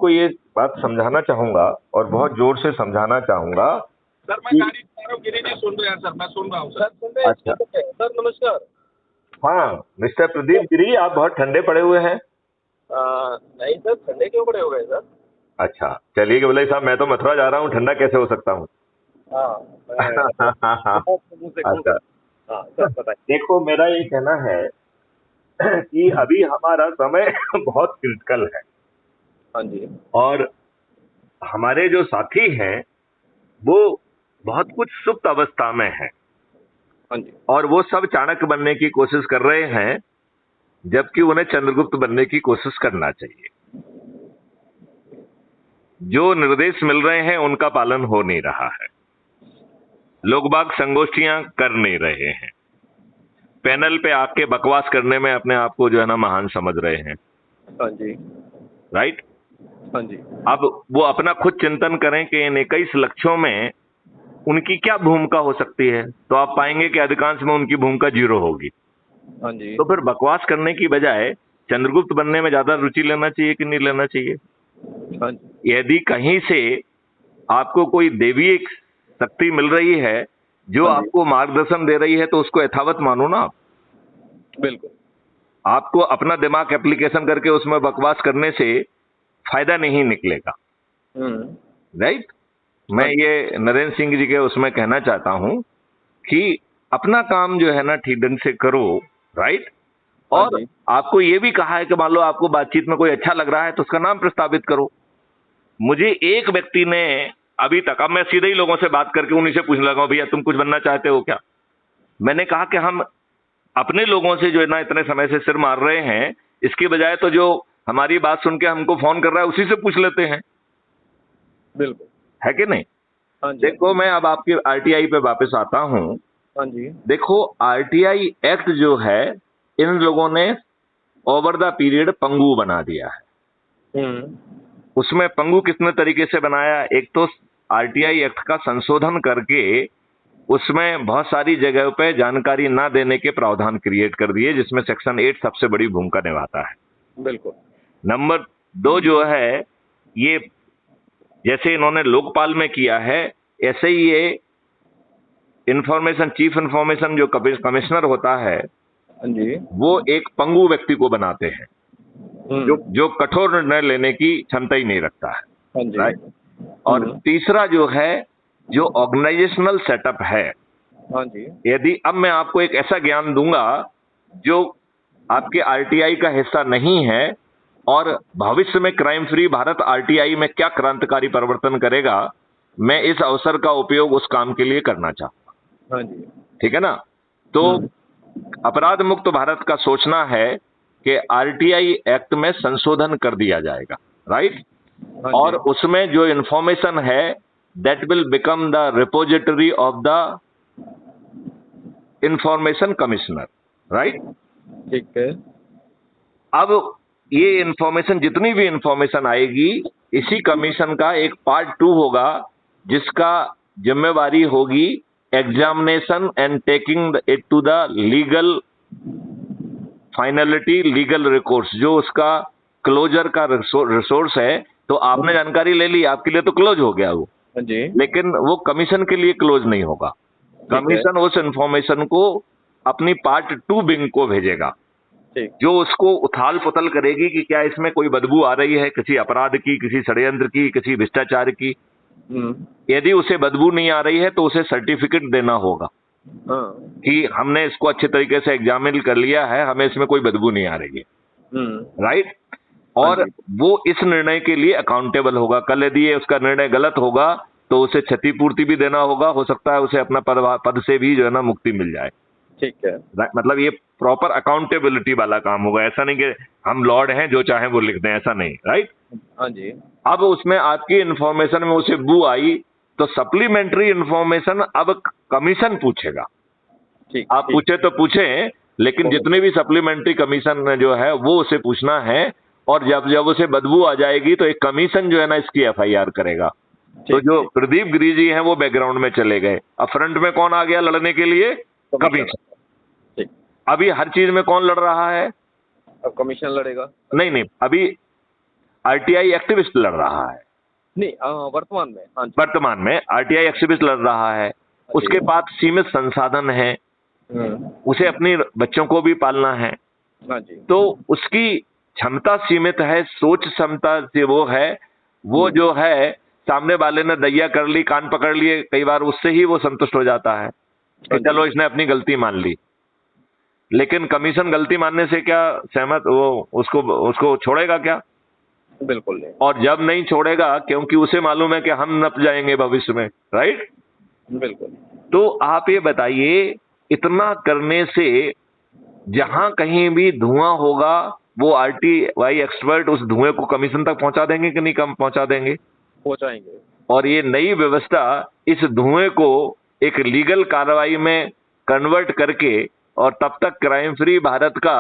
को ये बात समझाना चाहूंगा और बहुत जोर से समझाना चाहूंगा। सर मैं गाड़ी चला रहा हूँ, गिरी जी सुन रहे हैं सर, मैं सुन रहा हूँ सर। सुन रहे हैं? अच्छा। सर नमस्कार। हाँ मिस्टर प्रदीप गिरी, आप बहुत ठंडे पड़े हुए हैं। नहीं सर, ठंडे क्यों पड़े हो गए सर? अच्छा चलिए बोले साहब, मैं तो मथुरा जा रहा हूँ, ठंडा कैसे हो सकता हूँ। हाँ मुंह से अच्छा हाँ सर बताइए। देखो, मेरा ये कहना है कि अभी हमारा समय बहुत क्रिटिकल है हाँ जी। और हमारे जो साथी हैं वो बहुत कुछ सुप्त अवस्था में हैं हाँ जी। और वो सब चाणक्य बनने की कोशिश कर रहे हैं, जबकि उन्हें चंद्रगुप्त बनने की कोशिश करना चाहिए। जो निर्देश मिल रहे हैं उनका पालन हो नहीं रहा है, लोग बाग संगोष्ठियां कर नहीं रहे हैं, पैनल पे आके बकवास करने में अपने आप को जो है ना महान समझ रहे हैं। हाँ जी। राइट। हाँ जी। अब वो अपना खुद चिंतन करें कि इन 21 लक्ष्यों में उनकी क्या भूमिका हो सकती है, तो आप पाएंगे कि अधिकांश में उनकी भूमिका 0 होगी। हाँ जी। तो फिर बकवास करने की बजाय चंद्रगुप्त बनने में ज्यादा रुचि लेना चाहिए कि नहीं लेना चाहिए। हाँ जी। यदि कहीं से आपको कोई देवी शक्ति मिल रही है जो हाँ जी। आपको मार्गदर्शन दे रही है, तो उसको यथावत मानो ना आप। बिल्कुल। आपको अपना दिमाग एप्लीकेशन करके उसमें बकवास करने से फायदा नहीं निकलेगा। राइट। मैं ये नरेंद्र सिंह जी के उसमें कहना चाहता हूं कि अपना काम जो है ना ठीक ढंग से करो। राइट। और आपको ये भी कहा है कि मान लो आपको बातचीत में कोई अच्छा लग रहा है तो उसका नाम प्रस्तावित करो। मुझे एक व्यक्ति ने अभी तक, अब मैं सीधे ही लोगों से बात करके उन्हीं से पूछने लगा, भैया तुम कुछ बनना चाहते हो क्या। मैंने कहा कि हम अपने लोगों से जो है ना इतने समय से सिर मार रहे हैं, इसके बजाय तो जो हमारी बात सुन के हमको फोन कर रहा है उसी से पूछ लेते हैं। बिल्कुल। है कि नहीं। हाँ जी। देखो, मैं अब आपके आरटीआई पे वापस आता हूं। हाँ जी। देखो, आरटीआई एक्ट जो है इन लोगों ने ओवर द पीरियड पंगु बना दिया है। उसमें पंगु कितने तरीके से बनाया। एक तो आरटीआई एक्ट का संशोधन करके उसमें बहुत सारी जगहों पे जानकारी ना देने के प्रावधान क्रिएट कर दिए, जिसमें सेक्शन 8 सबसे बड़ी भूमिका निभाता है। बिल्कुल। नंबर 2 जो है, ये जैसे इन्होंने लोकपाल में किया है, ऐसे ही ये चीफ इंफॉर्मेशन जो कमिश्नर होता है जी। वो एक पंगु व्यक्ति को बनाते हैं जो कठोर निर्णय लेने की क्षमता ही नहीं रखता है। हाँ जी। राइट। और तीसरा जो है, जो ऑर्गेनाइजेशनल सेटअप है। हाँ जी। यदि अब मैं आपको एक ऐसा ज्ञान दूंगा जो आपके आरटीआई का हिस्सा नहीं है और भविष्य में क्राइम फ्री भारत आरटीआई में क्या क्रांतिकारी परिवर्तन करेगा, मैं इस अवसर का उपयोग उस काम के लिए करना चाहूंगा। हाँ जी। ठीक है ना। तो अपराध मुक्त भारत का सोचना है कि आरटीआई एक्ट में संशोधन कर दिया जाएगा। राइट। और उसमें जो इंफॉर्मेशन है that will become the repository of the information commissioner. Right. ठीक है। अब ये इंफॉर्मेशन, जितनी भी इंफॉर्मेशन आएगी, इसी कमीशन का एक पार्ट 2 होगा जिसका जिम्मेवारी होगी examination and taking it to the legal finality, legal recourse, जो उसका क्लोजर का रिसोर्स है। तो आपने जानकारी ले ली, आपके लिए तो क्लोज हो गया वो जी। लेकिन वो कमीशन के लिए क्लोज नहीं होगा। कमीशन उस इंफॉर्मेशन को अपनी पार्ट 2 विंग को भेजेगा, जो उसको उथाल पुथल करेगी कि क्या इसमें कोई बदबू आ रही है, किसी अपराध की, किसी षड्यंत्र की, किसी भ्रष्टाचार की। यदि उसे बदबू नहीं आ रही है तो उसे सर्टिफिकेट देना होगा कि हमने इसको अच्छे तरीके से एग्जामिन कर लिया है, हमें इसमें कोई बदबू नहीं आ रही है। राइट। और वो इस निर्णय के लिए अकाउंटेबल होगा। कल यदि ये उसका निर्णय गलत होगा तो उसे क्षतिपूर्ति भी देना होगा, हो सकता है उसे अपना पद से भी जो है ना मुक्ति मिल जाए। ठीक है। मतलब ये प्रॉपर अकाउंटेबिलिटी वाला काम होगा। ऐसा नहीं कि हम लॉर्ड हैं जो चाहे वो लिख दें, ऐसा नहीं। राइट। हाँ जी। अब उसमें आपकी इंफॉर्मेशन में उसे बू आई तो सप्लीमेंट्री इंफॉर्मेशन अब कमीशन पूछेगा। आप पूछे तो पूछे, लेकिन जितने भी सप्लीमेंट्री कमीशन जो है वो उसे पूछना है। और जब उसे बदबू आ जाएगी तो एक कमीशन जो है ना इसकी एफआईआर करेगा। तो जो प्रदीप गिरी जी हैं वो बैकग्राउंड में चले गए। अब फ्रंट में कौन आ गया लड़ने के लिए? कमीशन। अभी हर चीज में कौन लड़ रहा है? अब कमीशन लड़ेगा। नहीं, आरटीआई एक्टिविस्ट लड़ रहा है। नहीं, वर्तमान में, हाँ जी। वर्तमान में आरटीआई एक्टिविस्ट लड़ रहा है, उसके पास सीमित संसाधन है, उसे अपनी बच्चों को भी पालना है, हाँ जी। तो उसकी क्षमता सीमित है, सोच क्षमता से वो है, वो जो है सामने वाले ने दैया कर ली, कान पकड़ लिए, कई बार उससे ही वो संतुष्ट हो जाता है कि चलो इसने अपनी गलती मान ली। लेकिन कमीशन गलती मानने से क्या सहमत वो उसको छोड़ेगा क्या? बिल्कुल नहीं। और जब नहीं छोड़ेगा, क्योंकि उसे मालूम है कि हम नप जाएंगे भविष्य में, राइट? बिल्कुल। तो आप ये बताइए, इतना करने से जहां कहीं भी धुआं होगा, वो आरटीआई एक्सपर्ट उस धुएं को कमीशन तक पहुंचा देंगे कि नहीं कम पहुंचा देंगे? पहुंचाएंगे। और ये नई व्यवस्था इस धुएं को एक लीगल कार्रवाई में कन्वर्ट करके, और तब तक क्राइम फ्री भारत का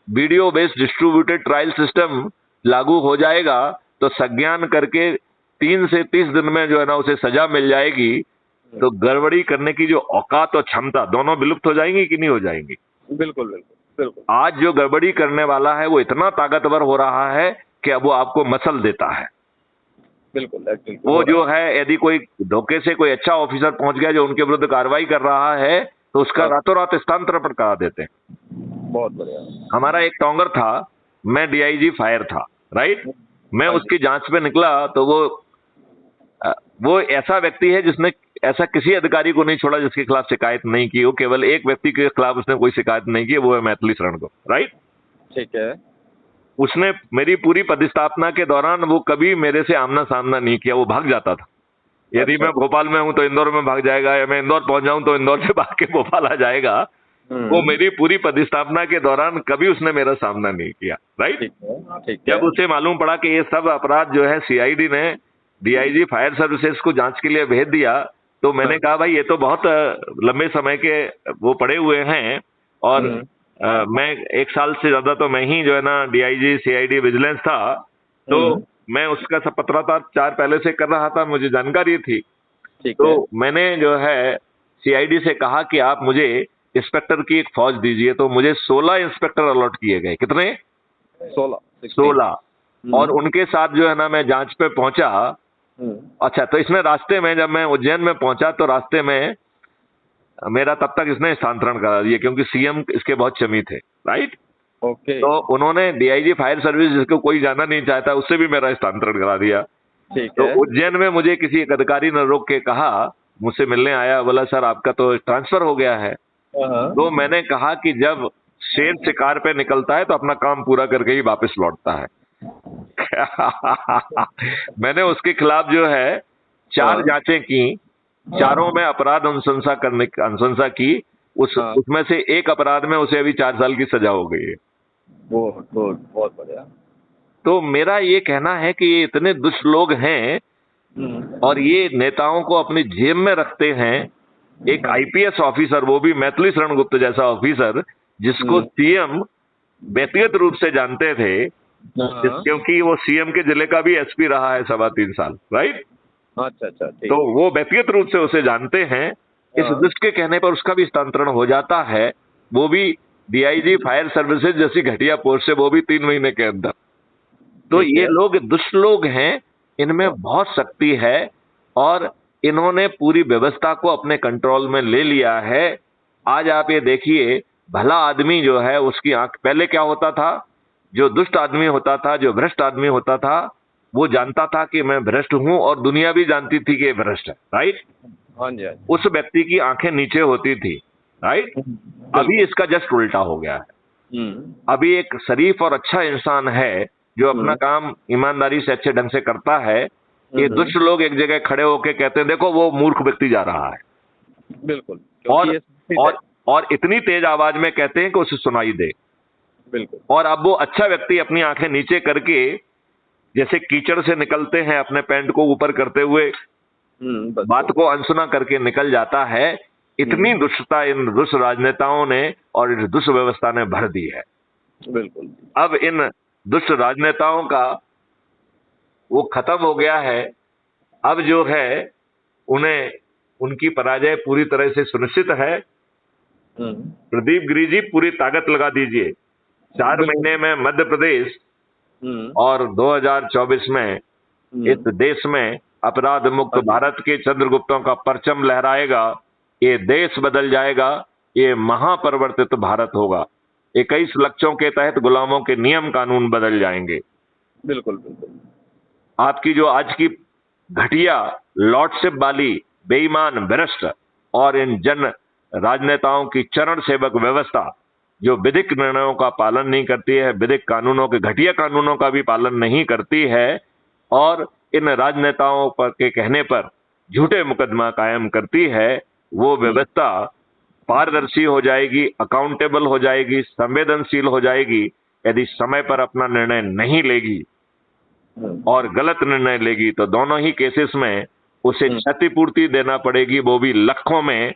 video based distributed trial system लागू हो जाएगा, तो संज्ञान करके 3 से 30 दिन में जो है ना उसे सजा मिल जाएगी। तो गड़बड़ी करने की जो औकात और क्षमता दोनों विलुप्त हो जाएंगी कि नहीं हो जाएंगी? बिल्कुल बिल्कुल बिल्कुल। आज जो गड़बड़ी करने वाला है वो इतना ताकतवर हो रहा है कि अब वो आपको मसल देता है। बिल्कुल। वो जो है, यदि कोई धोखे से कोई अच्छा ऑफिसर पहुंच गया जो उनके विरुद्ध कार्रवाई कर रहा है, तो उसका रातों रात स्थानांतरण करा देते हैं। बहुत बढ़िया। हमारा एक टोंगर था, मैं डीआईजी फायर था, राइट? मैं उसकी जांच पे निकला तो वो ऐसा व्यक्ति है जिसने ऐसा किसी अधिकारी को नहीं छोड़ा जिसके खिलाफ शिकायत नहीं की हो। केवल एक व्यक्ति के खिलाफ उसने कोई शिकायत नहीं की, वो है मैथिली शरण को, राइट? ठीक है। उसने मेरी पूरी पदस्थापना के दौरान वो कभी मेरे से आमना सामना नहीं किया, वो भाग जाता था। यदि मैं भोपाल में हूं तो इंदौर में भाग जाएगा, या मैं इंदौर पहुंच जाऊं तो इंदौर से भाग के भोपाल आ जाएगा। वो मेरी पूरी पदस्थापना के दौरान कभी उसने मेरा सामना नहीं किया, राइट? ठीक है। जब उसे मालूम पड़ा कि ये सब अपराध जो है सीआईडी ने डीआईजी फायर सर्विसेज को जांच के लिए भेज दिया, तो मैंने कहा भाई ये तो बहुत लंबे समय के वो पड़े हुए हैं, और मैं 1 साल से ज्यादा तो मैं ही जो है ना डीआईजी सीआईडी विजिलेंस था, तो मैं उसका सब पत्राचार पहले से कर रहा था, मुझे जानकारी थी। तो मैंने जो है सीआईडी से कहा कि आप मुझे इंस्पेक्टर की एक फौज दीजिए, तो मुझे 16 इंस्पेक्टर अलॉट किए गए। कितने? 16। और उनके साथ जो है ना मैं जांच पे पहुंचा। अच्छा, तो इसमें रास्ते में जब मैं उज्जैन में पहुंचा तो रास्ते में मेरा तब तक इसने स्थानांतरण करा दिया, क्योंकि सीएम इसके बहुत चमी थे, राइट? ओके। तो उन्होंने डीआईजी फायर सर्विस, जिसको कोई जाना नहीं चाहता, उससे भी मेरा स्थानांतरण करा दिया। तो उज्जैन में मुझे किसी एक अधिकारी ने रोक के कहा, मुझसे मिलने आया, बोला सर आपका तो ट्रांसफर हो गया है। तो मैंने कहा कि जब शेर शिकार पे निकलता है तो अपना काम पूरा करके ही वापस लौटता है। मैंने उसके खिलाफ जो है 4 जांचें की, चारों में अपराध अनुशंसा की। उसमें से एक अपराध में उसे अभी 4 साल की सजा हो गई है। बहुत बढ़िया। तो मेरा ये कहना है कि ये इतने दुष्ट लोग हैं, और ये नेताओं को अपनी जेब में रखते हैं। एक आईपीएस ऑफिसर, वो भी मैथिली शरण गुप्त जैसा ऑफिसर, जिसको सीएम व्यक्तिगत रूप से जानते थे, क्योंकि वो सीएम के जिले का भी एसपी रहा है 3.25 साल, राइट? अच्छा। तो वो व्यक्तिगत रूप से उसे जानते हैं। इस दुष्ट के कहने पर उसका भी स्थानांतरण हो जाता है, वो भी डीआईजी फायर सर्विसेज जैसी घटिया पोस्ट से, वो भी 3 महीने के अंदर। तो ये लोग दुष्ट लोग हैं, इनमें बहुत शक्ति है, और इन्होंने पूरी व्यवस्था को अपने कंट्रोल में ले लिया है। आज आप ये देखिए, भला आदमी जो है उसकी आंख, पहले क्या होता था, जो दुष्ट आदमी होता था, जो भ्रष्ट आदमी होता था, वो जानता था कि मैं भ्रष्ट हूं, और दुनिया भी जानती थी कि ये भ्रष्ट है, राइट? हाँ जी। उस व्यक्ति की आंखें नीचे होती थी, राइट? अभी इसका जस्ट उल्टा हो गया है। अभी एक शरीफ और अच्छा इंसान है जो अपना काम ईमानदारी से अच्छे ढंग से करता है, ये दुष्ट लोग एक जगह खड़े होकर कहते हैं देखो वो मूर्ख व्यक्ति जा रहा है, बिल्कुल, और इतनी तेज आवाज में कहते हैं कि उसे सुनाई दे। बिल्कुल। और अब वो अच्छा व्यक्ति अपनी आंखें नीचे करके, जैसे कीचड़ से निकलते हैं अपने पैंट को ऊपर करते हुए, बात को अनसुना करके निकल जाता है। इतनी दुष्टता इन दुष्ट राजनेताओं ने और इस दुष्ट व्यवस्था ने भर दी है। बिल्कुल। अब इन दुष्ट राजनेताओं का वो खत्म हो गया है। अब जो है उन्हें उनकी पराजय पूरी तरह से सुनिश्चित है। प्रदीप गिरी जी, पूरी ताकत लगा दीजिए। 4 महीने में मध्य प्रदेश और 2024 में इस देश में अपराध मुक्त भारत के चंद्रगुप्तों का परचम लहराएगा। ये देश बदल जाएगा, ये महापरिवर्तित भारत होगा। 21 लक्ष्यों के तहत गुलामों के नियम कानून बदल जाएंगे। बिल्कुल बिल्कुल। आपकी जो आज की घटिया लॉर्डशिप वाली बेईमान भ्रष्ट और इन जन राजनेताओं की चरण सेवक व्यवस्था जो विधिक निर्णयों का पालन नहीं करती है, विधिक कानूनों के घटिया कानूनों का भी पालन नहीं करती है और इन राजनेताओं पर के कहने पर झूठे मुकदमा कायम करती है, वो व्यवस्था पारदर्शी हो जाएगी, अकाउंटेबल हो जाएगी, संवेदनशील हो जाएगी यदि समय पर अपना निर्णय नहीं लेगी और गलत निर्णय लेगी तो दोनों ही केसेस में उसे क्षतिपूर्ति देना पड़ेगी, वो भी लाखों में,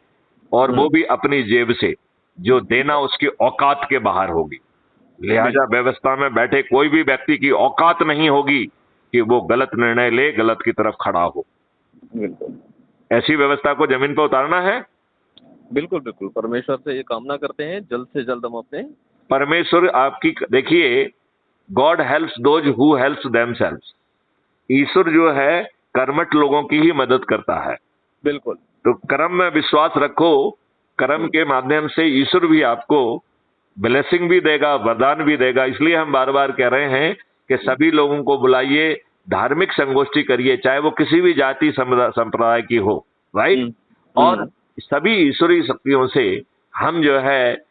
और वो भी अपनी जेब से, जो देना उसकी औकात के बाहर होगी। लिहाजा व्यवस्था में बैठे कोई भी व्यक्ति की औकात नहीं होगी कि वो गलत निर्णय ले, गलत की तरफ खड़ा हो। ऐसी व्यवस्था को जमीन पर उतारना है। बिल्कुल बिल्कुल, परमेश्वर से ये कामना करते हैं जल्द से जल्द हम अपने परमेश्वर आपकी, देखिए, God helps those who helps themselves. ईश्वर जो है कर्मठ लोगों की ही मदद करता है। बिल्कुल। तो कर्म में विश्वास रखो, कर्म के माध्यम से ईश्वर भी आपको ब्लेसिंग भी देगा, वरदान भी देगा। इसलिए हम बार बार कह रहे हैं कि सभी लोगों को बुलाइए, धार्मिक संगोष्ठी करिए, चाहे वो किसी भी जाति संप्रदाय की हो, राइट। और सभी ईश्वरीय शक्तियों से हम जो है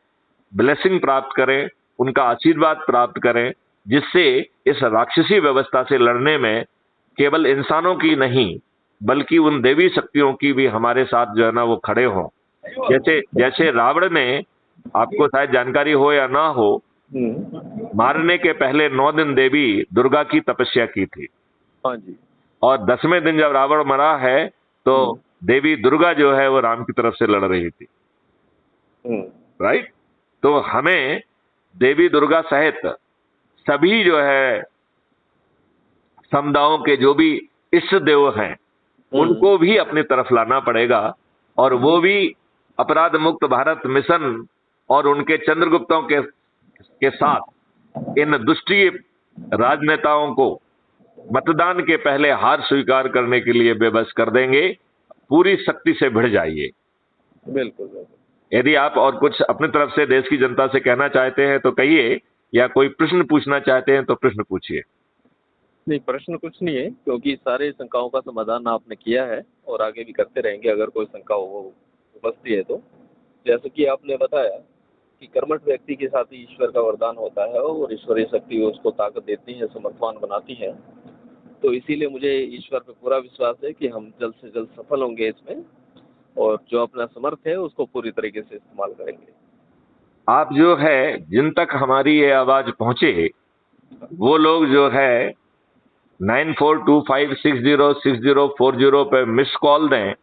ब्लेसिंग प्राप्त करें, उनका आशीर्वाद प्राप्त करें, जिससे इस राक्षसी व्यवस्था से लड़ने में केवल इंसानों की नहीं बल्कि उन देवी शक्तियों की भी हमारे साथ जो है ना वो खड़े हों। जैसे रावण ने, आपको शायद जानकारी हो या ना हो, मारने के पहले 9 दिन देवी दुर्गा की तपस्या की थी। हाँ जी। और 10वें दिन जब रावण मरा है तो देवी दुर्गा जो है वो राम की तरफ से लड़ रही थी, राइट। तो हमें देवी दुर्गा सहित सभी जो है समुदायों के जो भी इष्ट देव हैं उनको भी अपनी तरफ लाना पड़ेगा, और वो भी अपराध मुक्त भारत मिशन और उनके चंद्रगुप्तों के साथ इन दुष्टी राजनेताओं को मतदान के पहले हार स्वीकार करने के लिए बेबस कर देंगे। पूरी शक्ति से भिड़ जाइए। बिल्कुल। यदि आप और कुछ अपनी तरफ से देश की जनता से कहना चाहते हैं तो कहिए, या कोई प्रश्न पूछना चाहते हैं तो प्रश्न पूछिए। नहीं, प्रश्न कुछ नहीं है, क्योंकि सारे शंकाओं का समाधान आपने किया है और आगे भी करते रहेंगे अगर कोई शंका उपस्थित है तो। जैसे कि आपने बताया कि कर्मठ व्यक्ति के साथ ही ईश्वर का वरदान होता है और ईश्वरीय शक्ति उसको ताकत देती है, समर्थवान बनाती है। तो इसीलिए मुझे ईश्वर पे पूरा विश्वास है कि हम जल्द से जल्द सफल होंगे इसमें, और जो अपना समर्थ है उसको पूरी तरीके से इस्तेमाल करेंगे। आप जो है, जिन तक हमारी ये आवाज पहुंचे वो लोग जो है 9425606040 पे मिस कॉल दें,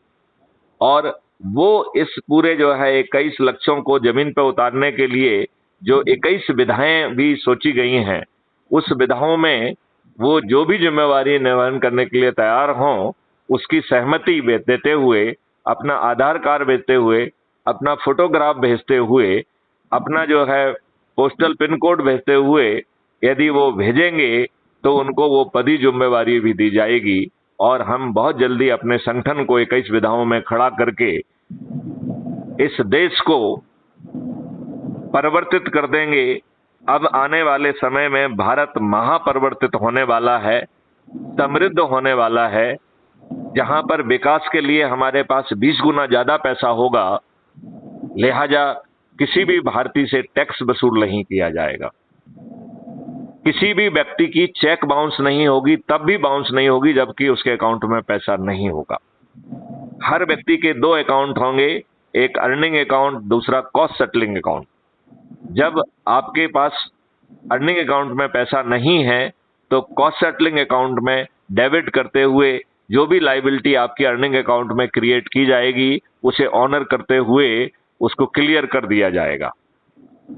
और वो इस पूरे जो है 21 लक्ष्यों को जमीन पर उतारने के लिए जो 21 विधाएं भी सोची गई हैं, उस विधाओं में वो जो भी जिम्मेवारी निर्वहन करने के लिए तैयार हों, उसकी सहमति देते हुए, अपना आधार कार्ड भेजते हुए, अपना फोटोग्राफ भेजते हुए, अपना जो है पोस्टल पिन कोड भेजते हुए यदि वो भेजेंगे तो उनको वो पदी जिम्मेवारी भी दी जाएगी, और हम बहुत जल्दी अपने संगठन को 21 विधाओं में खड़ा करके इस देश को परिवर्तित कर देंगे। अब आने वाले समय में भारत महापरिवर्तित होने वाला है, समृद्ध होने वाला है, जहां पर विकास के लिए हमारे पास 20 गुना ज्यादा पैसा होगा। लिहाजा किसी भी भारतीय से टैक्स वसूल नहीं किया जाएगा, किसी भी व्यक्ति की चेक बाउंस नहीं होगी, तब भी बाउंस नहीं होगी जबकि उसके अकाउंट में पैसा नहीं होगा। हर व्यक्ति के 2 अकाउंट होंगे, एक अर्निंग अकाउंट, दूसरा कॉस्ट सेटलिंग अकाउंट। जब आपके पास अर्निंग अकाउंट में पैसा नहीं है तो कॉस्ट सेटलिंग अकाउंट में डेबिट करते हुए जो भी लायबिलिटी आपकी अर्निंग अकाउंट में क्रिएट की जाएगी उसे ऑनर करते हुए उसको क्लियर कर दिया जाएगा।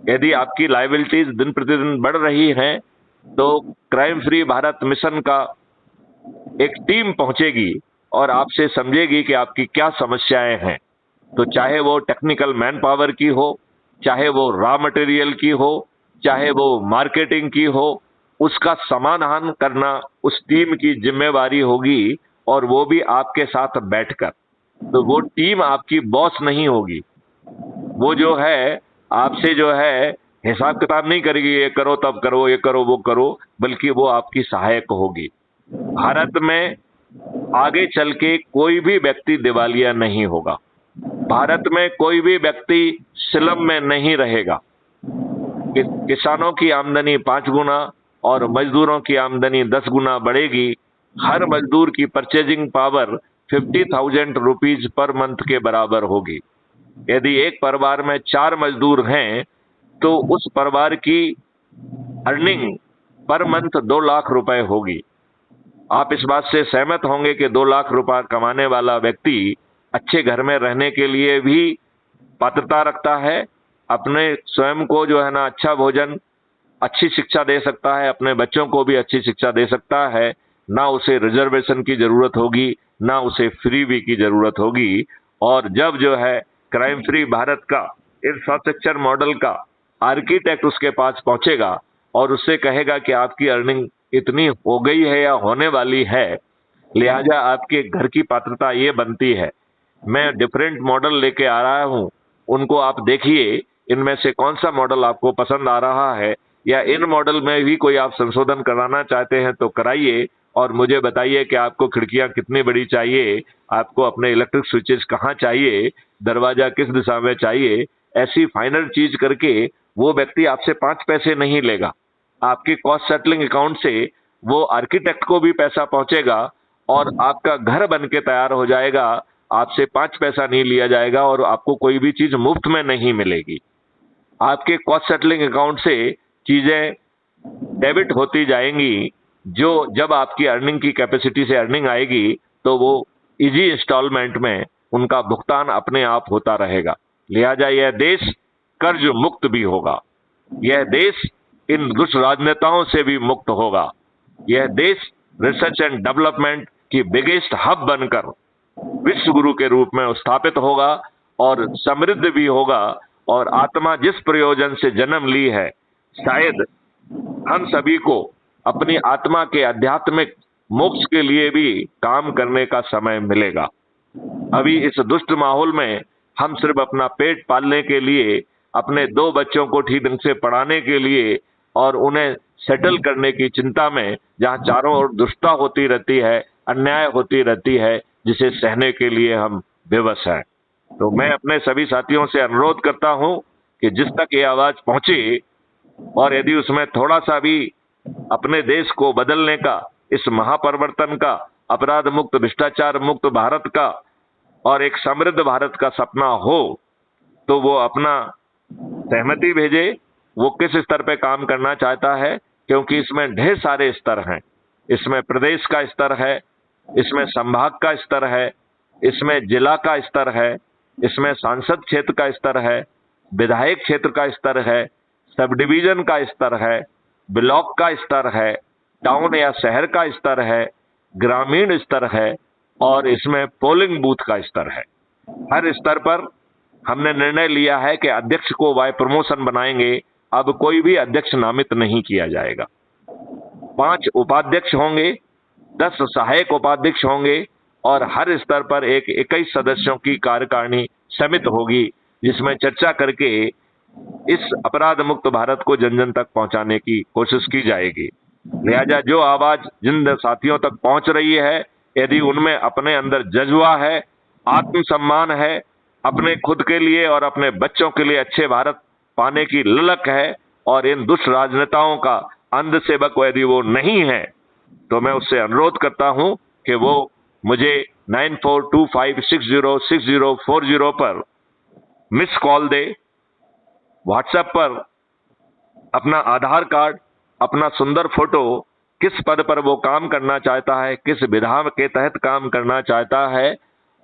यदि आपकी लायबिलिटीज दिन प्रतिदिन बढ़ रही हैं तो क्राइम फ्री भारत मिशन का एक टीम पहुंचेगी और आपसे समझेगी कि आपकी क्या समस्याएं हैं। तो चाहे वो टेक्निकल मैन पावर की हो, चाहे वो रॉ मटेरियल की हो, चाहे वो मार्केटिंग की हो, उसका समाधान करना उस टीम की जिम्मेवारी होगी, और वो भी आपके साथ बैठकर। तो वो टीम आपकी बॉस नहीं होगी, वो जो है आपसे जो है हिसाब किताब नहीं करेगी, ये करो तब करो, ये करो वो करो, बल्कि वो आपकी सहायक होगी। भारत में आगे चल के कोई भी व्यक्ति दिवालिया नहीं होगा, भारत में कोई भी व्यक्ति स्लम में नहीं रहेगा। किसानों की आमदनी 5 गुना और मजदूरों की आमदनी 10 गुना बढ़ेगी। हर मजदूर की purchasing power 50,000 rupees per month के बराबर होगी। यदि एक परिवार में 4 मजदूर हैं तो उस परिवार की अर्निंग पर मंथ 2 लाख रुपए होगी। आप इस बात से सहमत होंगे कि 2 लाख रुपए कमाने वाला व्यक्ति अच्छे घर में रहने के लिए भी पात्रता रखता है, अपने स्वयं को जो है ना अच्छा भोजन, अच्छी शिक्षा दे सकता है, अपने बच्चों को भी अच्छी शिक्षा दे सकता है। ना उसे रिजर्वेशन की जरूरत होगी, ना उसे फ्रीबी की जरूरत होगी। और जब जो है क्राइम फ्री भारत का इंफ्रास्ट्रक्चर मॉडल का आर्किटेक्ट उसके पास पहुंचेगा और उससे कहेगा कि आपकी अर्निंग इतनी हो गई है या होने वाली है, लिहाजा आपके घर की पात्रता ये बनती है। मैं डिफरेंट मॉडल लेके आ रहा हूं, उनको आप देखिए, इनमें से कौन सा मॉडल आपको पसंद आ रहा है, या इन मॉडल में भी कोई आप संशोधन कराना चाहते हैं तो कराइए, और मुझे बताइए कि आपको खिड़कियां कितनी बड़ी चाहिए, आपको अपने इलेक्ट्रिक स्विचेस कहाँ चाहिए, दरवाजा किस दिशा में चाहिए। ऐसी फाइनल चीज करके वो व्यक्ति आपसे 5 पैसे नहीं लेगा। आपके कॉस्ट सेटलिंग अकाउंट से वो आर्किटेक्ट को भी पैसा पहुंचेगा और आपका घर बन के तैयार हो जाएगा। आपसे 5 पैसा नहीं लिया जाएगा और आपको कोई भी चीज मुफ्त में नहीं मिलेगी। आपके कॉस्ट सेटलिंग अकाउंट से चीजें डेबिट होती जाएंगी, जो जब आपकी अर्निंग की कैपेसिटी से अर्निंग आएगी तो वो इजी इंस्टॉलमेंट में उनका भुगतान अपने आप होता रहेगा। लिहाजा यह देश कर्ज मुक्त भी होगा, यह देश इन दुष्ट राजनेताओं से भी मुक्त होगा, यह देश रिसर्च एंड डेवलपमेंट की बिगेस्ट हब बनकर विश्व गुरु के रूप में स्थापित होगा और समृद्ध भी होगा। और आत्मा जिस प्रयोजन से जन्म ली है, शायद हम सभी को अपनी आत्मा के आध्यात्मिक मोक्ष के लिए भी काम करने का समय मिलेगा। अभी इस दुष्ट माहौल में हम सिर्फ अपना पेट पालने के लिए, अपने 2 बच्चों को ठीक ढंग से पढ़ाने के लिए और उन्हें सेटल करने की चिंता में, जहां चारों ओर दुष्टता होती रहती है, अन्याय होती रहती है, जिसे सहने के लिए हम बेबस हैं। तो मैं अपने सभी साथियों से अनुरोध करता हूं कि जिस तक ये आवाज पहुंचे, और यदि उसमें थोड़ा सा भी अपने देश को बदलने का, इस महापरिवर्तन का, अपराध मुक्त, भ्रष्टाचार मुक्त भारत का और एक समृद्ध भारत का सपना हो, तो वो अपना सहमति भेजे। वो किस स्तर पे काम करना चाहता है, क्योंकि इसमें ढेर सारे स्तर हैं। इसमें प्रदेश का स्तर है, इसमें संभाग का स्तर है, इसमें जिला का स्तर है, इसमें सांसद क्षेत्र का स्तर है, विधायक क्षेत्र का स्तर है, सब डिवीजन का स्तर है, ब्लॉक का स्तर है, टाउन या शहर का स्तर है, ग्रामीण स्तर है, और इसमें पोलिंग बूथ का स्तर है। हर स्तर पर हमने निर्णय लिया है कि अध्यक्ष को बाय प्रमोशन बनाएंगे। अब कोई भी अध्यक्ष नामित नहीं किया जाएगा। 5 उपाध्यक्ष होंगे, 10 सहायक उपाध्यक्ष होंगे, और हर स्तर पर एक 21 सदस्यों की कार्यकारिणी समिति होगी, जिसमें चर्चा करके इस अपराध मुक्त भारत को जन जन तक पहुंचाने की कोशिश की जाएगी। लिहाजा जो आवाज जिन साथियों तक पहुंच रही है, यदि उनमें अपने अंदर जज्बा है, आत्मसम्मान है, अपने खुद के लिए और अपने बच्चों के लिए अच्छे भारत पाने की ललक है, और इन दुष्ट राजनेताओं का अंध सेवक यदि वो नहीं है, तो मैं उससे अनुरोध करता हूं कि वो मुझे 9425606040 पर मिस कॉल दे, व्हाट्सएप पर अपना आधार कार्ड, अपना सुंदर फोटो, किस पद पर वो काम करना चाहता है, किस विधा के तहत काम करना चाहता है,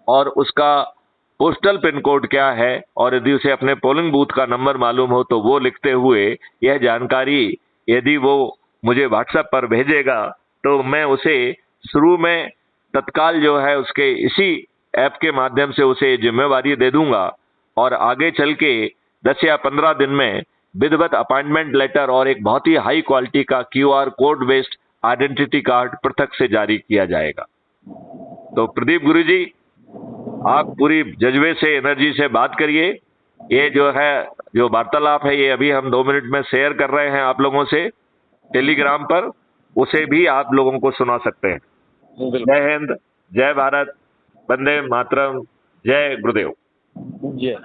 और उसका पोस्टल पिन कोड क्या है, और यदि उसे अपने पोलिंग बूथ का नंबर मालूम हो तो वो लिखते हुए यह जानकारी यदि वो मुझे व्हाट्सएप पर भेजेगा, तो मैं उसे शुरू में तत्काल जो है उसके इसी ऐप के माध्यम से उसे जिम्मेवारी दे दूंगा, और आगे चल के 10 या 15 दिन में विधिवत अपॉइंटमेंट लेटर और एक बहुत ही हाई क्वालिटी का QR code based identity card पृथक से जारी किया जाएगा। तो प्रदीप गुरुजी, आप पूरी जज्बे से, एनर्जी से बात करिए। ये जो वार्तालाप है, ये अभी हम 2 मिनट में शेयर कर रहे हैं आप लोगों से टेलीग्राम पर, उसे भी आप लोगों को सुना सकते हैं। जय हिंद, जय भारत, वंदे मातरम, जय गुरुदेव। जय